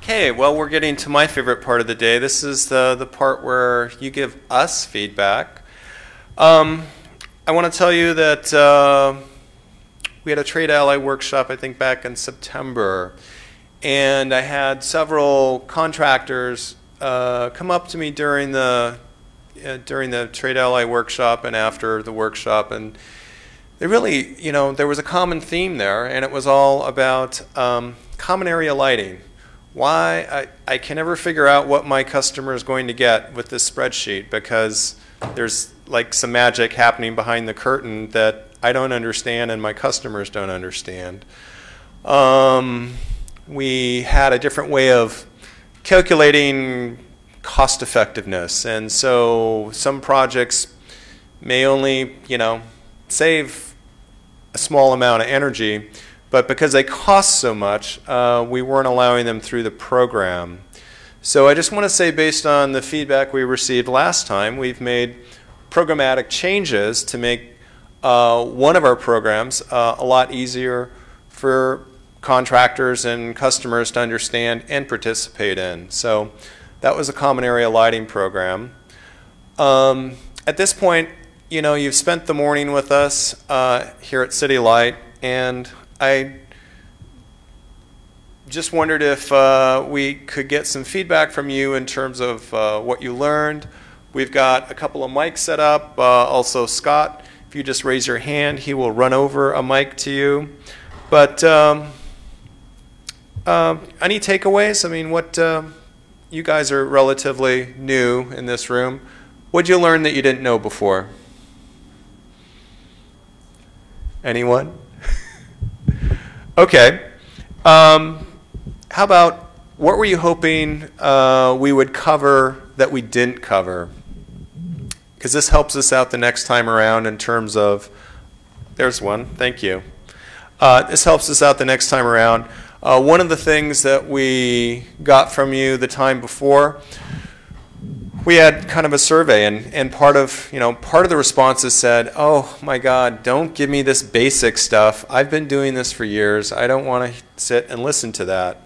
Okay, well, we're getting to my favorite part of the day. This is the part where you give us feedback. I want to tell you that we had a trade ally workshop, I think, back in September. And I had several contractors come up to me during the trade ally workshop and after the workshop. And they really, you know, there was a common theme there, and it was all about common area lighting. Why I can never figure out what my customer is going to get with this spreadsheet, because there's like some magic happening behind the curtain that I don't understand and my customers don't understand. We had a different way of calculating cost effectiveness, and so some projects may only, you know, save a small amount of energy, but because they cost so much, we weren't allowing them through the program. So I just want to say, based on the feedback we received last time, we've made programmatic changes to make one of our programs a lot easier for contractors and customers to understand and participate in. So that was a common area lighting program. At this point, you know, you've spent the morning with us here at City Light, and I just wondered if we could get some feedback from you in terms of what you learned. We've got a couple of mics set up. Also, Scott, if you just raise your hand, he will run over a mic to you. But any takeaways? I mean, what you guys are relatively new in this room. What did you learn that you didn't know before? Anyone? Okay. How about, what were you hoping we would cover that we didn't cover? Because this helps us out the next time around in terms of, there's one, thank you. This helps us out the next time around. One of the things that we got from you the time before, we had kind of a survey, and part of the responses said, "Oh my God, don't give me this basic stuff. I've been doing this for years. I don't want to sit and listen to that."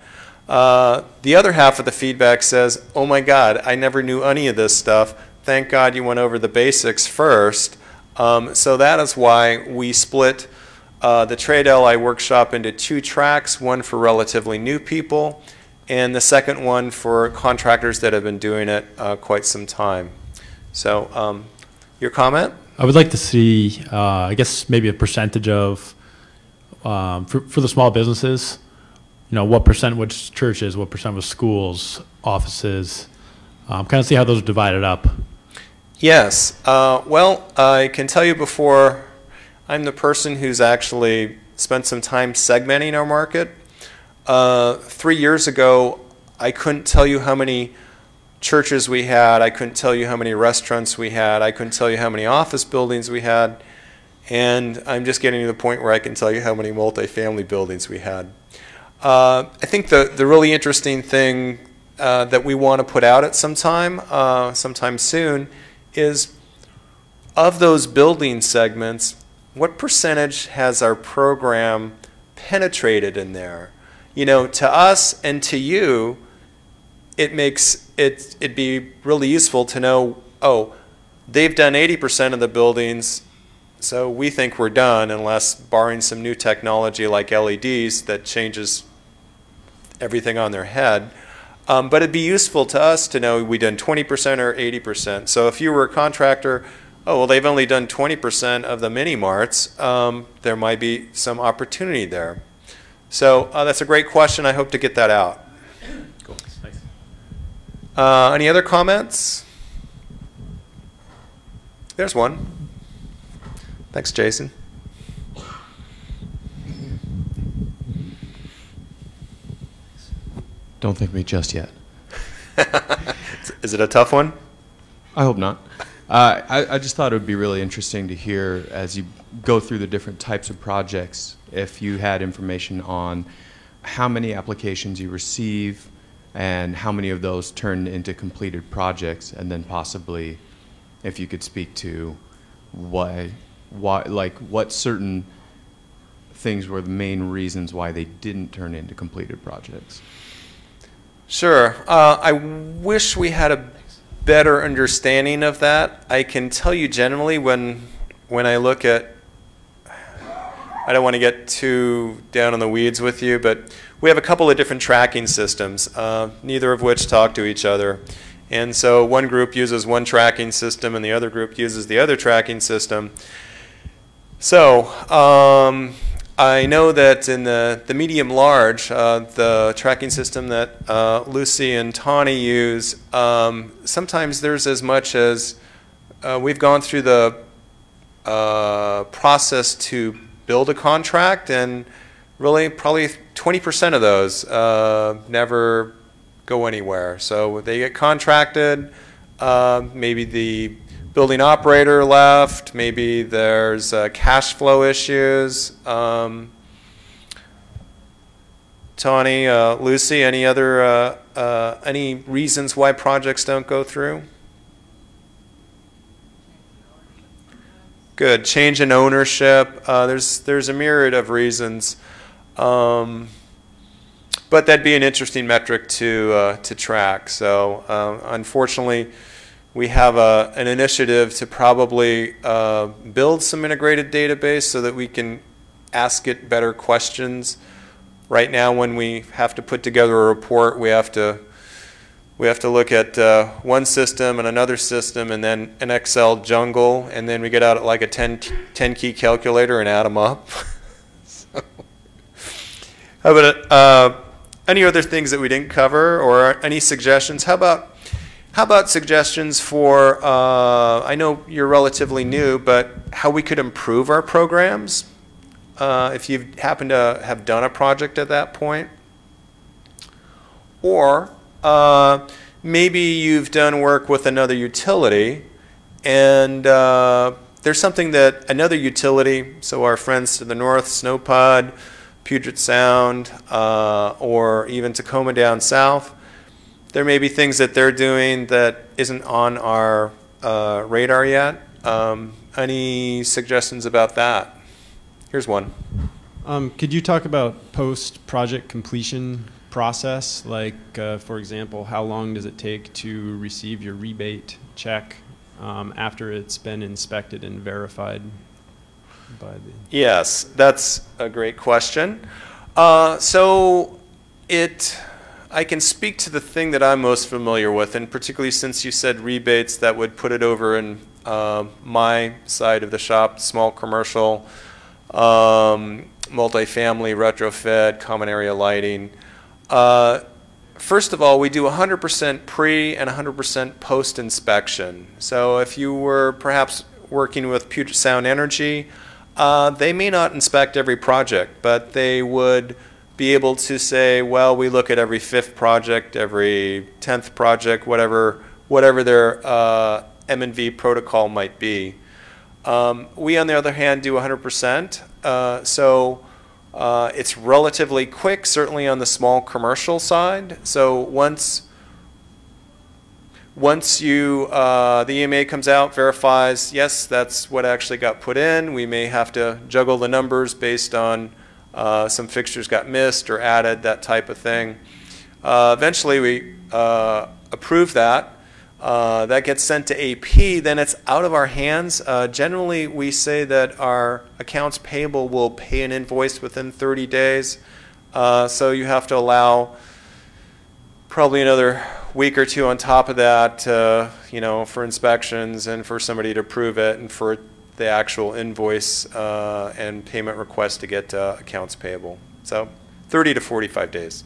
The other half of the feedback says, "Oh my God, I never knew any of this stuff. Thank God you went over the basics first." So that is why we split the Trade Ally workshop into two tracks, one for relatively new people, and the second one for contractors that have been doing it quite some time. So your comment? I would like to see, I guess, maybe a percentage of, for the small businesses, you know, what percent was churches, what percent was schools, offices, kind of see how those are divided up. Yes. Well, I can tell you before, I'm the person who's actually spent some time segmenting our market. 3 years ago, I couldn't tell you how many churches we had. I couldn't tell you how many restaurants we had. I couldn't tell you how many office buildings we had. And I'm just getting to the point where I can tell you how many multifamily buildings we had. I think the really interesting thing that we want to put out at sometime soon, is of those building segments, what percentage has our program penetrated in there? You know, to us and to you, it'd be really useful to know, oh, they've done 80% of the buildings, so we think we're done, unless barring some new technology like LEDs that changes everything on their head. But it'd be useful to us to know we've done 20% or 80%. So if you were a contractor, oh, well, they've only done 20% of the mini-marts, there might be some opportunity there. So that's a great question. I hope to get that out. Cool. Thanks. Any other comments? There's one. Thanks, Jason. Don't think me just yet. Is it a tough one? I hope not. I just thought it would be really interesting to hear, as you go through the different types of projects, if you had information on how many applications you receive and how many of those turn into completed projects, and then possibly if you could speak to why what certain things were the main reasons why they didn't turn into completed projects. Sure. I wish we had a better understanding of that. I can tell you generally when I look at, I don't want to get too down in the weeds with you, but we have a couple of different tracking systems, neither of which talk to each other. And so one group uses one tracking system and the other group uses the other tracking system. So I know that in the medium large, the tracking system that Lucy and Tawny use, sometimes there's as much as, we've gone through the process to build a contract, and really probably 20% of those never go anywhere. So they get contracted, maybe the building operator left, maybe there's cash flow issues. Tawny, Lucy, any other any reasons why projects don't go through? Good. Change in ownership. There's a myriad of reasons, but that'd be an interesting metric to track. So unfortunately, we have an initiative to probably build some integrated database so that we can ask it better questions. Right now, when we have to put together a report, we have to look at one system and another system and then an Excel jungle, and then we get out like a 10-key calculator and add them up. So, how about any other things that we didn't cover, or any suggestions? How about suggestions for, I know you're relatively new, but how we could improve our programs, if you happen to have done a project at that point? Or maybe you've done work with another utility, and there's something that another utility, so our friends to the north, Snowpod, Puget Sound, or even Tacoma down south, there may be things that they're doing that isn't on our radar yet. Any suggestions about that? Here's one. Could you talk about post-project completion process? Like, for example, how long does it take to receive your rebate check after it's been inspected and verified by the... Yes, that's a great question. I can speak to the thing that I'm most familiar with, and particularly since you said rebates, that would put it over in my side of the shop, small commercial, multifamily, retrofit, common area lighting. First of all, we do 100% pre and 100% post inspection. So if you were perhaps working with Puget Sound Energy, they may not inspect every project, but they would be able to say, well, we look at every 5th project, every 10th project, whatever their M&V protocol might be. We, on the other hand, do 100%. So it's relatively quick, certainly on the small commercial side. So once you, the EMA comes out, verifies, yes, that's what actually got put in. We may have to juggle the numbers based on some fixtures got missed or added, that type of thing. Eventually we approve that. That gets sent to AP, then it's out of our hands. Generally, we say that our accounts payable will pay an invoice within 30 days. So you have to allow probably another week or two on top of that, for inspections and for somebody to approve it and for the actual invoice and payment request to get to accounts payable. So 30 to 45 days.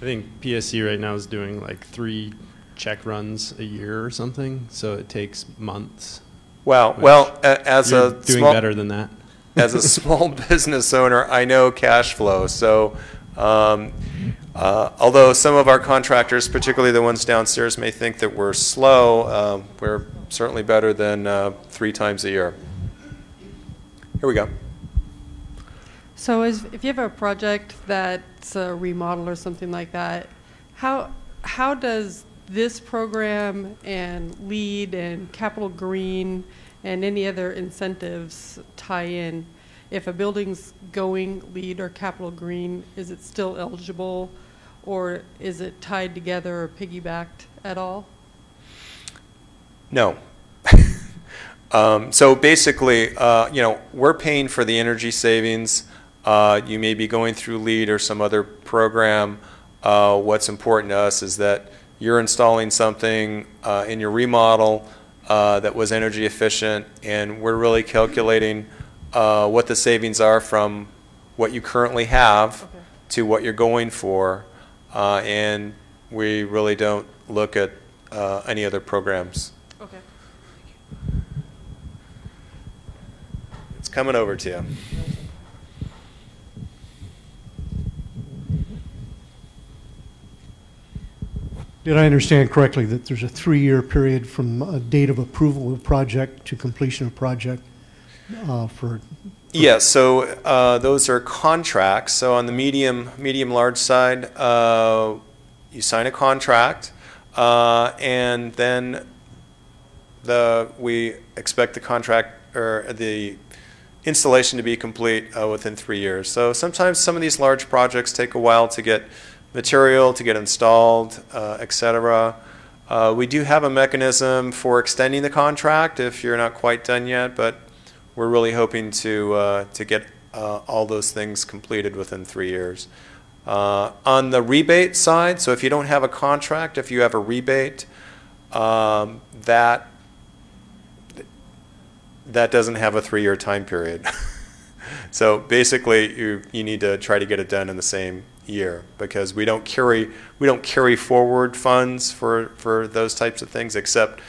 I think PSC right now is doing like 3 check runs a year or something, so it takes months. Well, as you're a doing small, better than that. As a small business owner, I know cash flow. So although some of our contractors, particularly the ones downstairs, may think that we're slow, we're certainly better than 3 times a year. Here we go. So if you have a project that's a remodel or something like that, how does this program and LEED and Capital Green and any other incentives tie in? If a building's going LEED or Capital Green, is it still eligible? or is it tied together or piggybacked at all? No. So basically, you know, we're paying for the energy savings. You may be going through LEAD or some other program. What's important to us is that you're installing something in your remodel that was energy efficient, and we're really calculating what the savings are from what you currently have to what you're going for, and we really don't look at any other programs. Okay. It's coming over to you. Did I understand correctly that there's a 3-year period from a date of approval of project to completion of project for? Yes, so those are contracts. So on the medium-large side, you sign a contract, and then we expect the contract or the installation to be complete within 3 years. So sometimes some of these large projects take a while to get material, to get installed, etc. We do have a mechanism for extending the contract if you're not quite done yet, but we're really hoping to get all those things completed within 3 years. On the rebate side, so if you don't have a contract, if you have a rebate, that doesn't have a 3-year time period. So basically, you need to try to get it done in the same year, because we don't carry forward funds for those types of things, except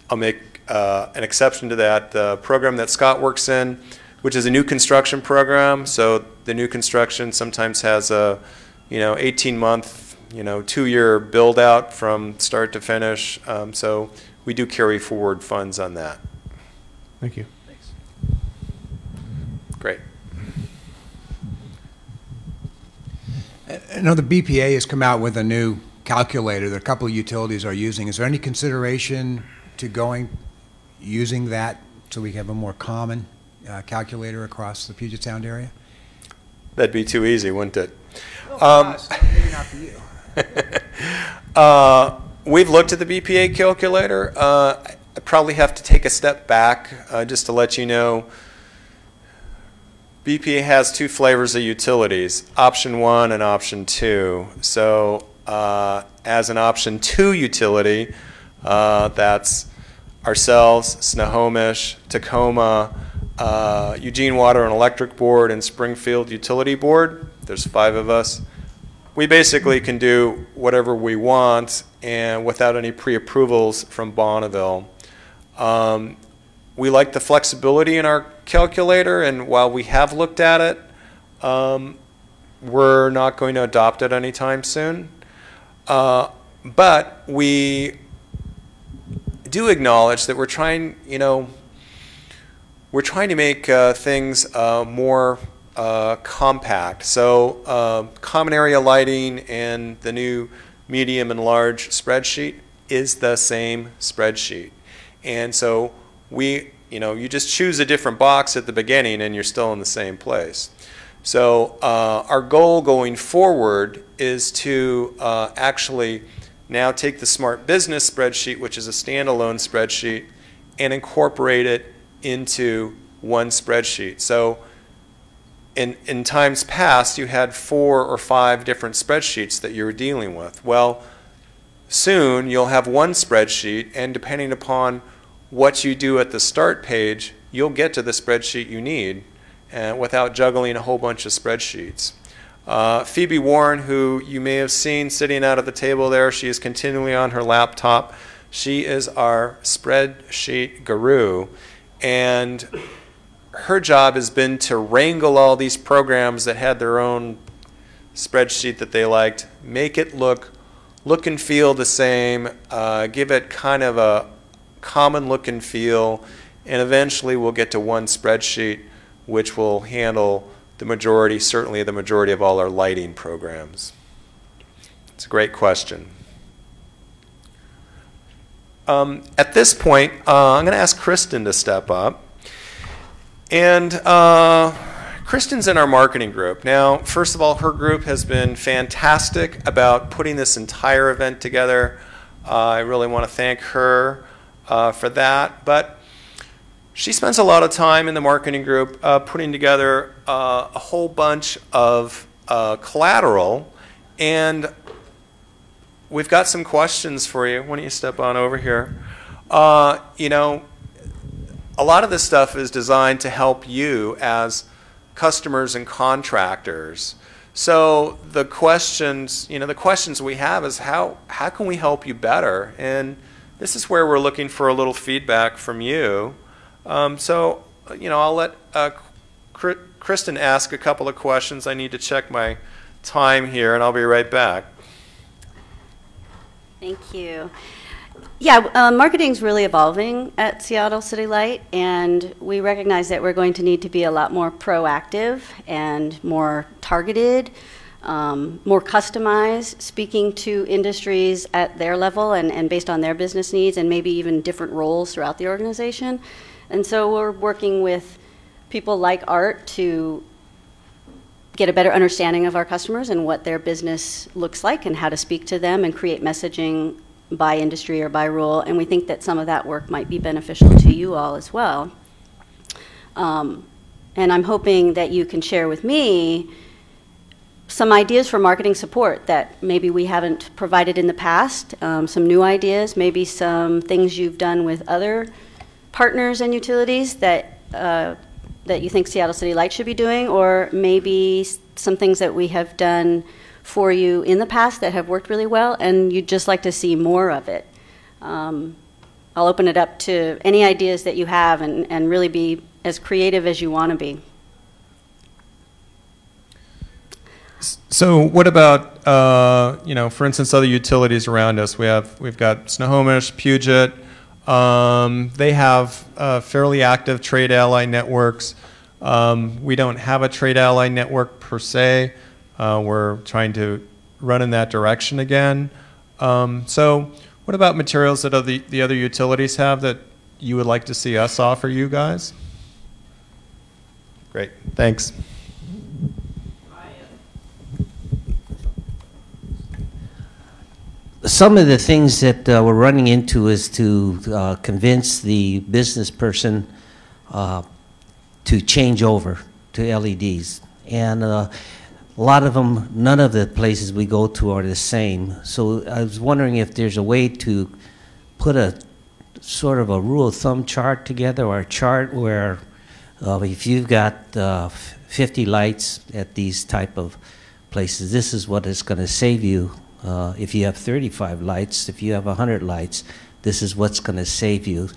I'll make an exception to that. The program that Scott works in, which is a new construction program, so the new construction sometimes has a 18-month, 2-year build out from start to finish. So we do carry forward funds on that. Thank you. Thanks. Great. I know the BPA has come out with a new calculator that a couple of utilities are using. Is there any consideration to using that so we have a more common calculator across the Puget Sound area? That'd be too easy, wouldn't it? Maybe not for you. We've looked at the BPA calculator. I probably have to take a step back just to let you know. BPA has 2 flavors of utilities, option 1 and option 2. So as an option 2 utility, that's ourselves, Snohomish, Tacoma, Eugene Water and Electric Board, and Springfield Utility Board. There's 5 of us. We basically can do whatever we want and without any pre-approvals from Bonneville. We like the flexibility in our calculator, and while we have looked at it, we're not going to adopt it anytime soon. But we do acknowledge that we're trying to make things more compact. So common area lighting and the new medium and large spreadsheet is the same spreadsheet. And so you just choose a different box at the beginning and you're still in the same place. So our goal going forward is to actually now take the Smart Business spreadsheet, which is a standalone spreadsheet, and incorporate it into one spreadsheet. So in times past, you had 4 or 5 different spreadsheets that you were dealing with. Well, soon you'll have one spreadsheet, and depending upon what you do at the start page, you'll get to the spreadsheet you need without juggling a whole bunch of spreadsheets. Phoebe Warren, who you may have seen sitting out at the table there, she is continually on her laptop. She is our spreadsheet guru, and her job has been to wrangle all these programs that had their own spreadsheet that they liked, make it look and feel the same, give it kind of a common look and feel, and eventually we'll get to one spreadsheet which will handle the majority, certainly the majority of all our lighting programs. It's a great question. At this point, I'm going to ask Kristin to step up. And Kristin's in our marketing group. Now, first of all, her group has been fantastic about putting this entire event together. I really want to thank her for that. But she spends a lot of time in the marketing group putting together a whole bunch of collateral. And we've got some questions for you. Why don't you step on over here? You know, a lot of this stuff is designed to help you as customers and contractors. So the questions, the questions we have is how can we help you better? And this is where we're looking for a little feedback from you. So, I'll let Kristin ask a couple of questions. I need to check my time here, and I'll be right back. Thank you. Yeah, marketing's really evolving at Seattle City Light, and we recognize that we're going to need to be a lot more proactive and more targeted, more customized, speaking to industries at their level and based on their business needs, and maybe even different roles throughout the organization. And so we're working with people like Art to get a better understanding of our customers and what their business looks like and how to speak to them and create messaging by industry or by role, and we think that some of that work might be beneficial to you all as well. And I'm hoping that you can share with me some ideas for marketing support that maybe we haven't provided in the past, some new ideas, maybe some things you've done with other partners and utilities that, that you think Seattle City Light should be doing, or maybe some things that we have done for you in the past that have worked really well and you'd just like to see more of it. I'll open it up to any ideas that you have and really be as creative as you want to be. So what about, for instance, other utilities around us? We've got Snohomish, Puget. They have fairly active trade ally networks. We don't have a trade ally network per se. We're trying to run in that direction again. So what about materials that the other utilities have that you would like to see us offer you guys? Great, thanks. Some of the things that we're running into is to convince the business person to change over to LEDs. And a lot of them, none of the places we go to are the same. So I was wondering if there's a way to put a sort of a rule of thumb chart together, or a chart where if you've got 50 lights at these type of places, this is what it's going to save you. If you have 35 lights, if you have 100 lights, this is what's going to save you.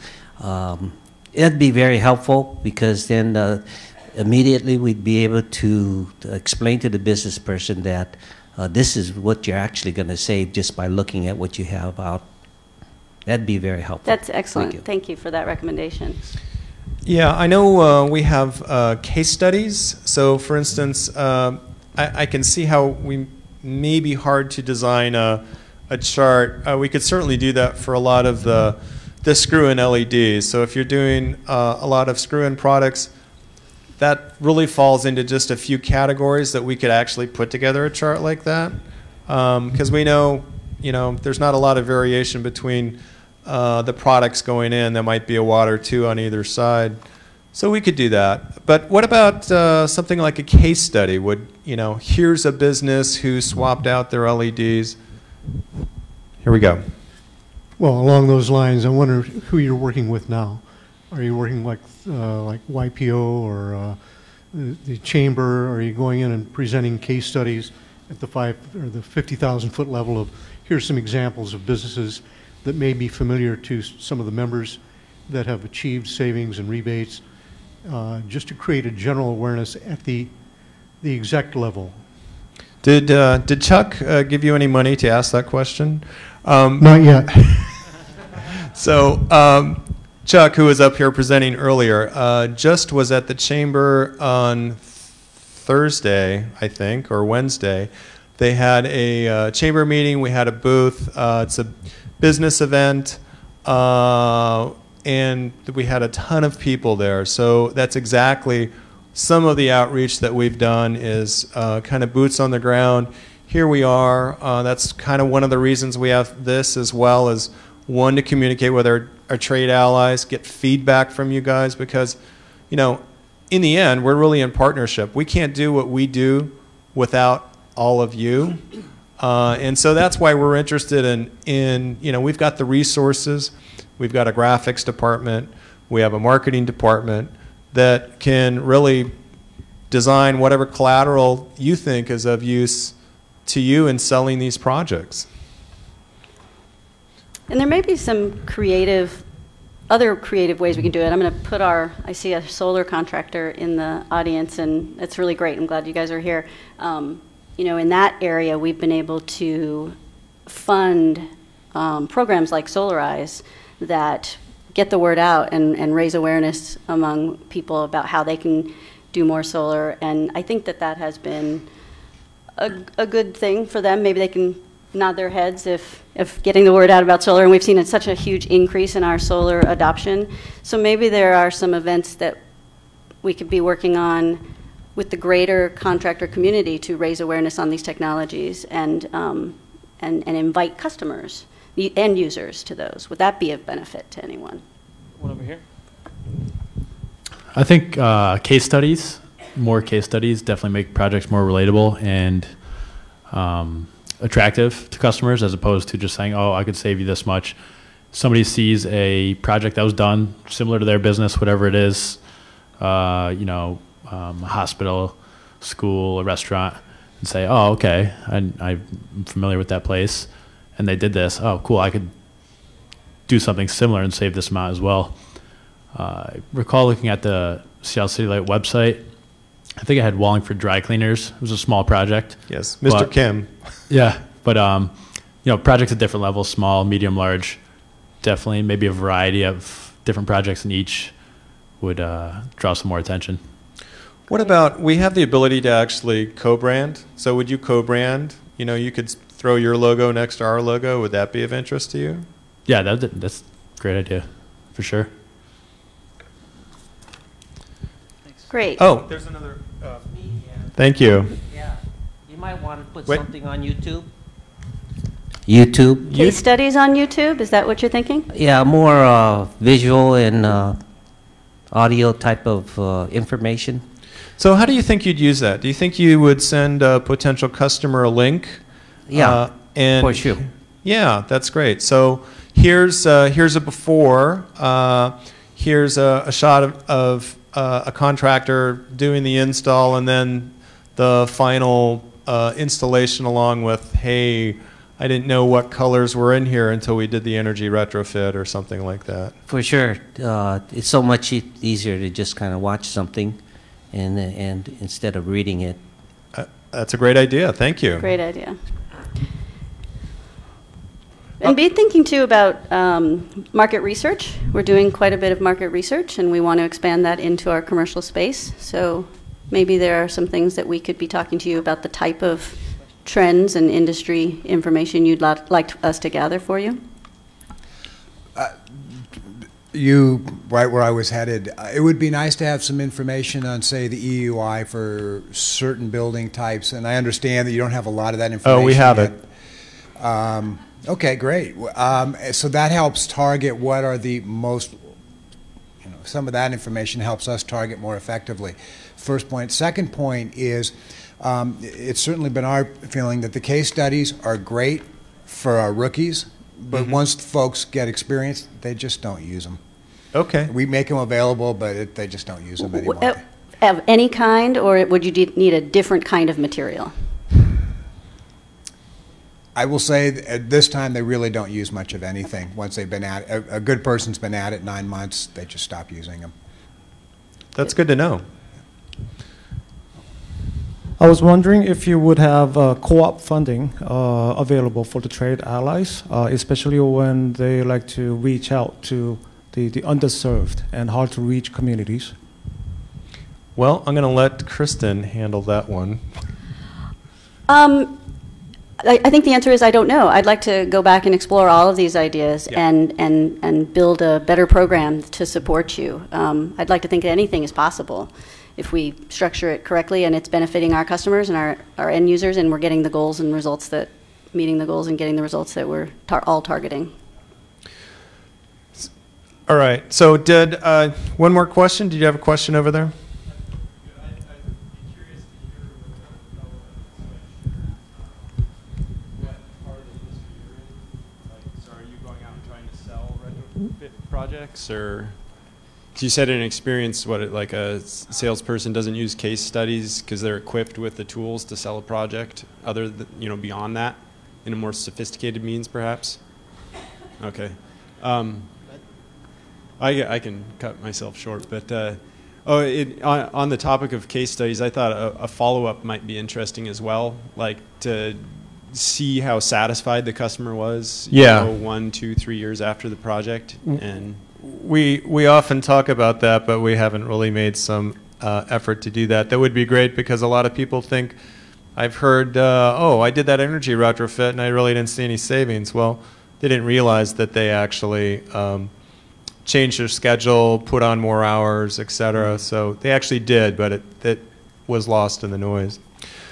It'd be very helpful, because then immediately we'd be able to explain to the business person that this is what you're actually going to save just by looking at what you have out. That'd be very helpful. That's excellent. Thank you for that recommendation. Yeah, I know we have case studies. So for instance, I can see how we may be hard to design a chart. We could certainly do that for a lot of the screw-in LEDs. So if you're doing a lot of screw-in products, that really falls into just a few categories that we could actually put together a chart like that. Because we know, there's not a lot of variation between the products going in. There might be a watt or two on either side. So we could do that. But what about something like a case study? Here's a business who swapped out their LEDs. Here we go. Well, along those lines, I wonder who you're working with now. Are you working like YPO or the chamber? Are you going in and presenting case studies at the 50,000 foot level of here's some examples of businesses that may be familiar to some of the members that have achieved savings and rebates, just to create a general awareness at the exec level? Did Chuck give you any money to ask that question? Not yet. So Chuck, who was up here presenting earlier, just was at the chamber on Thursday, I think, or Wednesday. They had a chamber meeting. We had a booth. It's a business event, and we had a ton of people there. So that's exactly some of the outreach that we've done is kind of boots on the ground. Here we are. That's kind of one of the reasons we have this, as well as one, to communicate with our trade allies, get feedback from you guys, because, you know, in the end, we're really in partnership. We can't do what we do without all of you. And so that's why we're interested in, you know, we've got the resources, we've got a graphics department, we have a marketing department that can really design whatever collateral you think is of use to you in selling these projects. And there may be some other creative ways we can do it. I'm going to put I see a solar contractor in the audience, and it's really great. I'm glad you guys are here. You know, in that area, we've been able to fund programs like Solarize that get the word out and raise awareness among people about how they can do more solar. And I think that has been a good thing for them. Maybe they can nod their heads if getting the word out about solar, and we've seen such a huge increase in our solar adoption. So maybe there are some events that we could be working on with the greater contractor community to raise awareness on these technologies and invite customers, the end users, to those. Would that be of benefit to anyone? One over here. I think more case studies definitely make projects more relatable and attractive to customers, as opposed to just saying, oh, I could save you this much. Somebody sees a project that was done similar to their business, whatever it is, you know, a hospital, school, a restaurant, and say, oh, okay, I'm familiar with that place, and they did this. Oh, cool, I could do something similar and save this amount as well. I recall looking at the Seattle City Light website. I think I had Wallingford Dry Cleaners. It was a small project. Yes, Mr. Kim. Yeah, but you know, projects at different levels, small, medium, large, definitely maybe a variety of different projects in each would draw some more attention. What about, we have the ability to actually co-brand. So would you co-brand? You know, you could throw your logo next to our logo. Would that be of interest to you? Yeah, that's a great idea, for sure. Great. Oh, there's another. Thank you. Yeah, you might want to put Wait. something on YouTube. YouTube. Case studies on YouTube, is that what you're thinking? Yeah, more visual and audio type of information. So how do you think you'd use that? Do you think you would send a potential customer a link? Yeah, and for sure. Yeah, that's great. So here's a before. Here's a shot of a contractor doing the install, and then the final installation, along with, hey, I didn't know what colors were in here until we did the energy retrofit, or something like that. For sure. It's so much easier to just kind of watch something and instead of reading it. That's a great idea. Thank you. Great idea. And be thinking too about market research. We're doing quite a bit of market research, and we want to expand that into our commercial space. So maybe there are some things that we could be talking to you about, the type of trends and industry information you'd like us to gather for you. You, right where I was headed, it would be nice to have some information on, say, the EUI for certain building types, and I understand that you don't have a lot of that information. Oh, we have yet. it. Okay, great. So that helps target what are the most, you know, some of that information helps us target more effectively. First point. Second point is, it's certainly been our feeling that the case studies are great for our rookies, but once folks get experience, they just don't use them. Okay. We make them available, but they just don't use them anymore. Of any kind, or would you need a different kind of material? I will say at this time they really don't use much of anything. Once they've been at it, a good person's been at it 9 months, they just stop using them. That's good to know. I was wondering if you would have co-op funding available for the trade allies, especially when they like to reach out to the underserved and hard to reach communities. Well, I'm going to let Kristin handle that one. I think the answer is I don't know. I'd like to go back and explore all of these ideas and build a better program to support you. I'd like to think that anything is possible. if we structure it correctly and it's benefiting our customers and our end users, and we're getting the goals and results that, meeting the goals and getting the results that we're all targeting. All right. So did, one more question. Did you have a question over there? Projects, or you said in experience, like a salesperson doesn't use case studies because they're equipped with the tools to sell a project other than, beyond that, in a more sophisticated means perhaps? Okay. I can cut myself short, but on the topic of case studies, I thought a follow-up might be interesting as well, like to see how satisfied the customer was, yeah, 1, 2, 3 years after the project. And we often talk about that, but we haven't really made some effort to do that. That would be great, because a lot of people think, I've heard, oh, I did that energy retrofit and I really didn't see any savings. Well, they didn't realize that they actually changed their schedule, put on more hours, etc. So they actually did, but it was lost in the noise.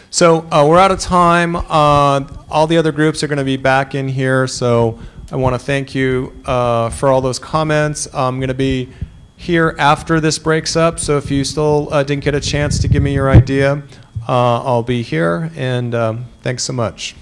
So we're out of time. All the other groups are going to be back in here, so I want to thank you for all those comments. I'm going to be here after this breaks up, so if you still didn't get a chance to give me your idea, I'll be here, and thanks so much.